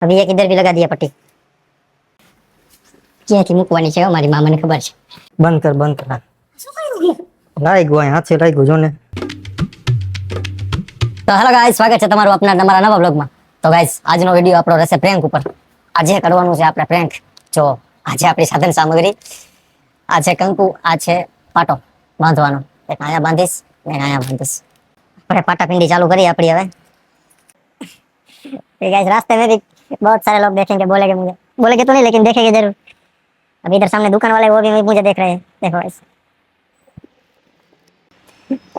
अभी एक इधर भी लगा दिया पट्टी। ક્યાંથી મૂકવાની છે મારી મામાને ખબર છે। બંધ કર શું કર્યું? લાઈ ગયો અહીં હાથે લાઈ ગયો જો ને। તો હેલો ગાઈસ, સ્વાગત છે તમારું આપના તમારા નવા બ્લોગમાં। તો ગાઈસ, આજનો વિડિયો આપણો રહેશે પ્રેન્ક ઉપર। આજે કરવાનું છે આપણે પ્રેન્ક। જો આજે આપણી સાધન સામગ્રી આ છે કંકુ, આ છે પાટો બાંધવાનો। એક અહીંયા બાંધીશ ને અહીંયા બાંધીશ। આપણે पाटा पिंडी चालू करिए अपनी हवे। गाइस, रास्ते में भी बहुत सारे लोग देखेंगे, बोलेंगे तो नहीं, लेकिन देखेंगे जरूर। अभी इधर सामने दुकान वाले वो भी मुझे देख रहे हैं। देखो गाइस,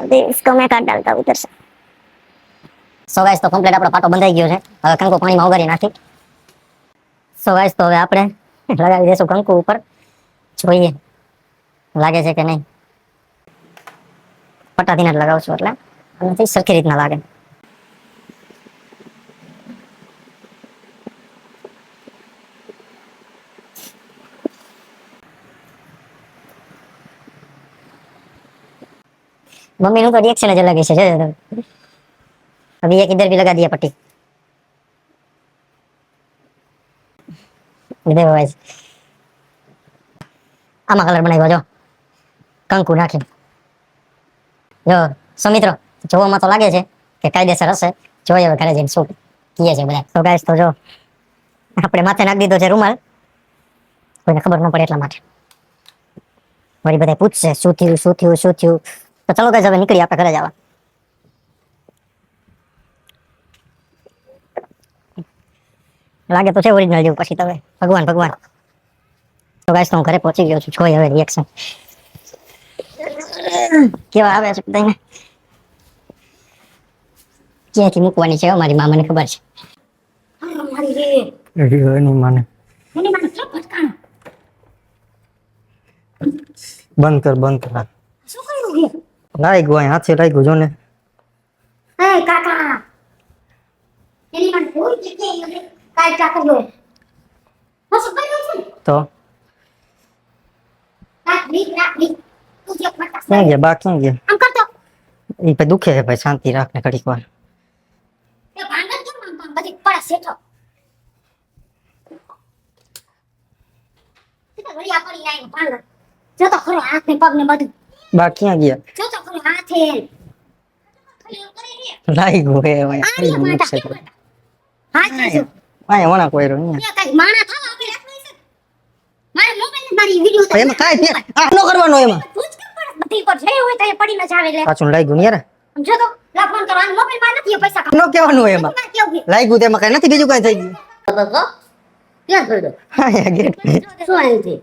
अभी इसको मैं काट डालता हूं उधर से। सो गाइस, तो कम्प्लीट આપણો પાટો બંધાઈ ગયો છે। હવે કંકુ પાણીમાં ઉગારી નાખી। સો ગાઈસ, તો હવે આપણે લગાવી દેશું કંકુ ઉપર। જોઈએ લાગે છે કે નહીં। પટ્ટાથી જ લગાવશું એટલે આનાથી સરખી રીતના લાગે। मम्मी नु तो रिएक्शन જ અલગ છે। अभी एक इधर भी लगा दिया पट्टी। देखो गाइस, આમાં કલર બનાવ્યો જો કંકુ નાખી। જો સમિત્રો, જોવામાં તો લાગે છે કે કાયદેસર હશે। જોઈએ હવે ઘરે જઈને શું કીએ છે બધા। તો ગાઈસ, તો જો આપણે માથે નાખી દીધો છે રૂમાલ, કોઈને ખબર ન પડે એટલા માટે। વળી બધા પૂછશે શું થયું। તો ચલો ગાઈસ, હવે નીકળી આપણે ઘરે જવા। લાગે તો છે ઓરિજિનલ જેવું, પછી તમે ભગવાન। તો ગાઈસ, હું ઘરે પહોંચી ગયો છું। જોઈએ હવે રિએક્શન કેવા આવે છે બધાને। ક્યાંથી મૂકવાની છે મારી મામાને ખબર છે। એની માને બંધ કર શું કર્યું? લાઈ ગયો અહીં હાથે લાઈ ગયો જો ને। એ કાકા, એની મને ભૂલ થઈ ગઈ, કાઈ કાકા લો શું કર્યું છે? તો રાખ તું જે ફટા ક્યાં ગયા બા, ક્યાં ગયા? આમ કરતો એ ભાઈ દુખે છે ભાઈ, શાંતિ રાખ ને ઘડીક વાર। એ ભાંગર કેમ આમ બધી પડા સેઠો તે વળિયા પડી જાય ભાંગર। જો તો ખરો હાથ ને પગ ને બધું। બા ક્યાં ગયા? જો તો ખરો હાથે લાઈ ગયો એ ભાઈ આરી માટા કેમ માટા હાથ જો અહીંયા વણા કોયરો અહીંયા। કઈ માણા થાવ આપી રાખવી છે મારે મોબાઈલ ને મારી વિડિયો એમાં કાઈ આ ન કરવાનો એમાં પૂછ કેમ પડે બધી પર જઈ હોય તો એ પડી ન જાવે લે। પાછું લાઈ ગયું ને યાર, જો તો લા ફોન કરવાનો મોબાઈલ માં નથી પૈસા ન કહેવાનું એમાં લાઈ ગયું તેમાં કઈ નથી, બીજું કઈ થઈ ગયું। ક્યાં ગયો? હા યાર ગેટ શું આવ્યું છે?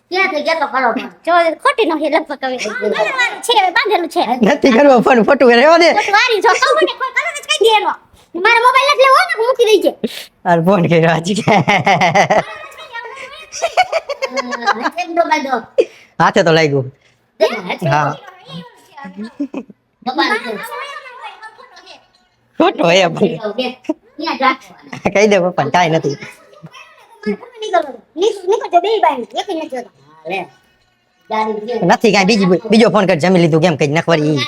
ક્યાં થઈ ગયા તો ફરો જો ખોટી નો હે લગભગ હવે બાંધવાનું છે, હવે બાંધેલું છે નથી કરવો ફોન ફોટો રહેવા દે। વારી જો કહું ને કોઈ કલર જ કઈ દેનો મારો મોબાઈલ જ લેવો ને મૂકી દેજે। আর ફોન કર્યો આજી હાથે તો લાઈ ગયું। હા ફોટો હે ભાઈ, કહી દે પપ્પા કાઈ નથી। નથી કાઈ, બીજો ફોન કર, જમી લીધું કેમ કઈ નખવારી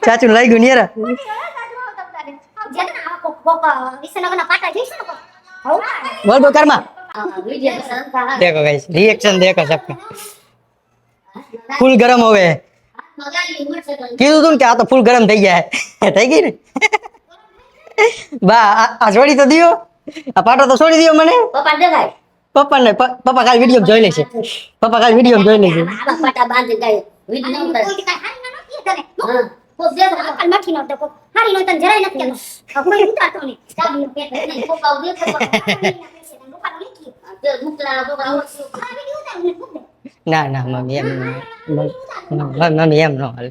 ચાચુ લાઈ ગયું ને યાર। બોલ બોલ કરમાં देखो गाइस, रिएक्शन देखो सबका फुल गरम हो गए। કીધું તું કે આ તો ફૂલ ગરમ થઈ ગયા થઈ ગઈ ને બા આ છોડી તો દિયો, આ પાટો તો છોડી દિયો મને। પપ્પા દેખાય પપ્પા ને પપ્પા કાલ વિડિયો જોઈ લેશે, પપ્પા કાલ વિડિયો જોઈ લેશે। આ પાટા બાંધી ગઈ વિડિયો ન કરે કોઈ કઈ હારી ના નથી તને કો દે અકલ મઠી નો તો હારી નો તને જરાય નથી કેતો કોઈ ઉતારતો નહીં ચાબી નું પેટ નહીં કો પાઉ દે તો રૂપા નો લીકી દે મુકલા તો આ વિડિયો ઉતાર ને મૂક દે। ના ના મમ્મી એમ મમ્મી એમ નો હાલે।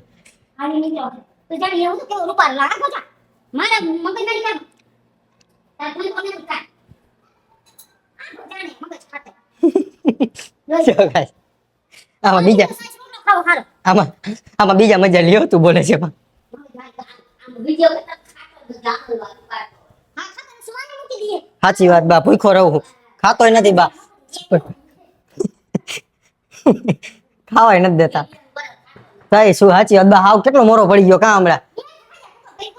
હારી નહીં જો તો જાણી એવું તો રૂપા લાગા ખોટા મારા મગજ ના કામ તાર કોઈ કોને ઉતાર આ જાણે મગજ ખાતે જો ગાઈસ, આમાં બીજા ખાવ હારો આમાં બીજા મજા લ્યો તું બોલે છે એમાં। વિડિયો કરતા ખાતો હા ખાતા સુવાની મૂકી દઈએ। સાચી વાત બા, ભૂખો રહું ખાતોય નથી બા। ખાવાય નથી દેતા. કઈ શું સાચી વાત બા, હાવ કેટલો મોરો પડી ગયો કા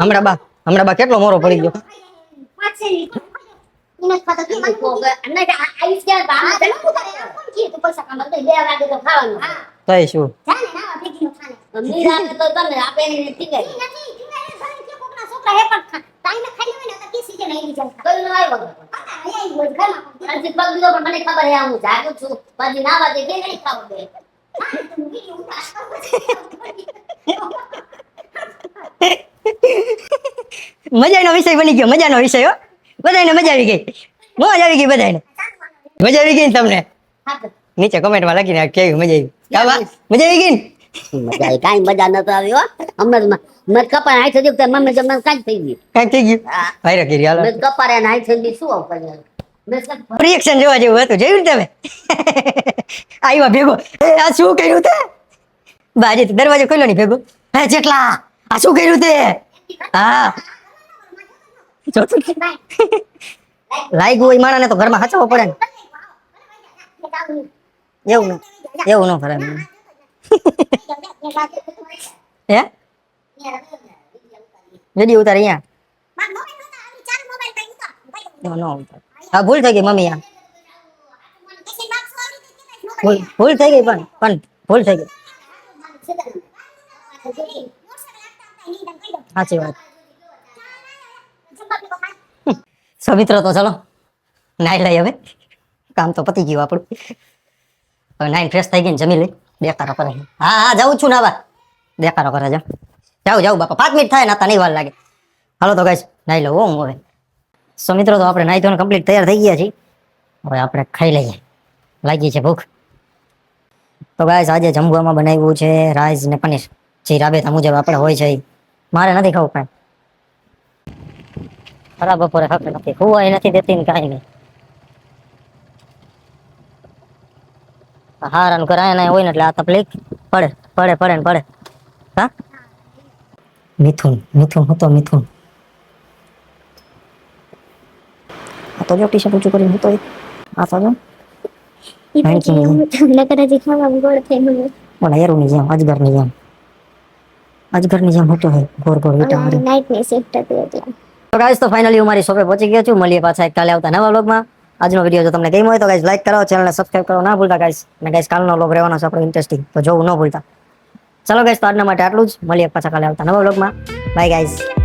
હમણાં બા કેટલો મોરો પડી ગયો. કઈ શું મજાનો વિષય બની ગયો, મજાનો વિષય હો. બધાને મજા આવી ગઈ, મોજ આવી ગઈ બધાને. મજા આવી ગઈ ને તમને? નીચે કમેન્ટમાં લખીને કેવી મજા આવી. કા બા મજા આવી ગઈ ને? મજા આવી કાંઈ મજા નતો આવી હો હમણાં મેં કપાળ હાથ થઈ ગયું મમ્મી જમને કાંઈ થઈ ગયું કાંઈ થઈ ગયું ભાઈ કરી હાલો. મેં કપાળ એને હાથ થઈ ગઈ શું આવું કર્યું મેં રિએક્શન જોવા જેવું હતું, જોયું ને તમે? આવ્યા ભેગો, એ આ શું કર્યું તે? બાજી દરવાજો ખોલ્યો નહીં ભેગો. હે જેટલા આ શું કર્યું તે? હા લાગ્યું હોય માણસને તો ઘરમાં હચાવવો પડે ને. એવું ન કરે હે વિડીયો ઉતાર અહીંયા. હા ભૂલ થઈ ગઈ મમ્મી, આ ભૂલ થઈ ગઈ પણ ભૂલ થઈ ગઈ. સાચી વાત. સો મિત્રો તો ચલો નાઈ લઈ, હવે કામ તો પતી ગયું આપણું. હવે નાઈન ફ્રેશ થઈ ગઈ ને જમી લઈ દેખાડો કરે. હા જાઉં છું નાવા, દેખાડો કરે. જાઉં બાપા 5 મિનિટ થાય નાતા નહીં વાર લાગે. હાલો તો ગાઈસ નાઈ લઉં હું હવે. સો મિત્રો તો આપણે નાઈ ધોઈને કમ્પ્લીટ તૈયાર થઈ ગયા છીએ. હવે આપણે ખાઈ લઈએ, લાગી છે ભૂખ. તો ગાઈસ આજે જમવામાં બનાવ્યું છે રાઈસ ને પનીર, જે રાબેતા મુજબ આપણે હોય છે. મારે નથી ખાવું કાંઈ. ખરા બપોરે ખાતે નથી, ખુવાય નથી દેતી ને કાંઈ નહીં. હારાનું કરાય ના હોય ને એટલે આ તકલીફ પડે. હા મિથુન હતો મિથુન. આ તો જો ટી શર્ટ ઊંચું કરીને હતો. આ તો જો એરુની જેમ અજગરની જેમ હતો હે ગોર વિટા મારી. તો ગાઈસ તો ફાઇનલી હું મારી શોપે પહોંચી ગયો છું. મળીએ પાછા એક કાલે આવતા નવા વ્લોગમાં. આજનો વિડીયો જો તમને ગમ્યો હોય તો ગાઈસ લાઈક કરો, ચેનલને સબસ્ક્રાઇબ કરો ના ભૂલતા ગાઈસ. અને ગાઈસ કાલનો વ્લોગ રહેવાનો છે આપણો ઇન્ટરેસ્ટિંગ, તો જોવું ન ભૂલતા. ચલો ગાઈસ તો આજના માટે આટલું જ. મળીએ પાછા કાલે આવતા નવા વ્લોગમાં. Bye guys.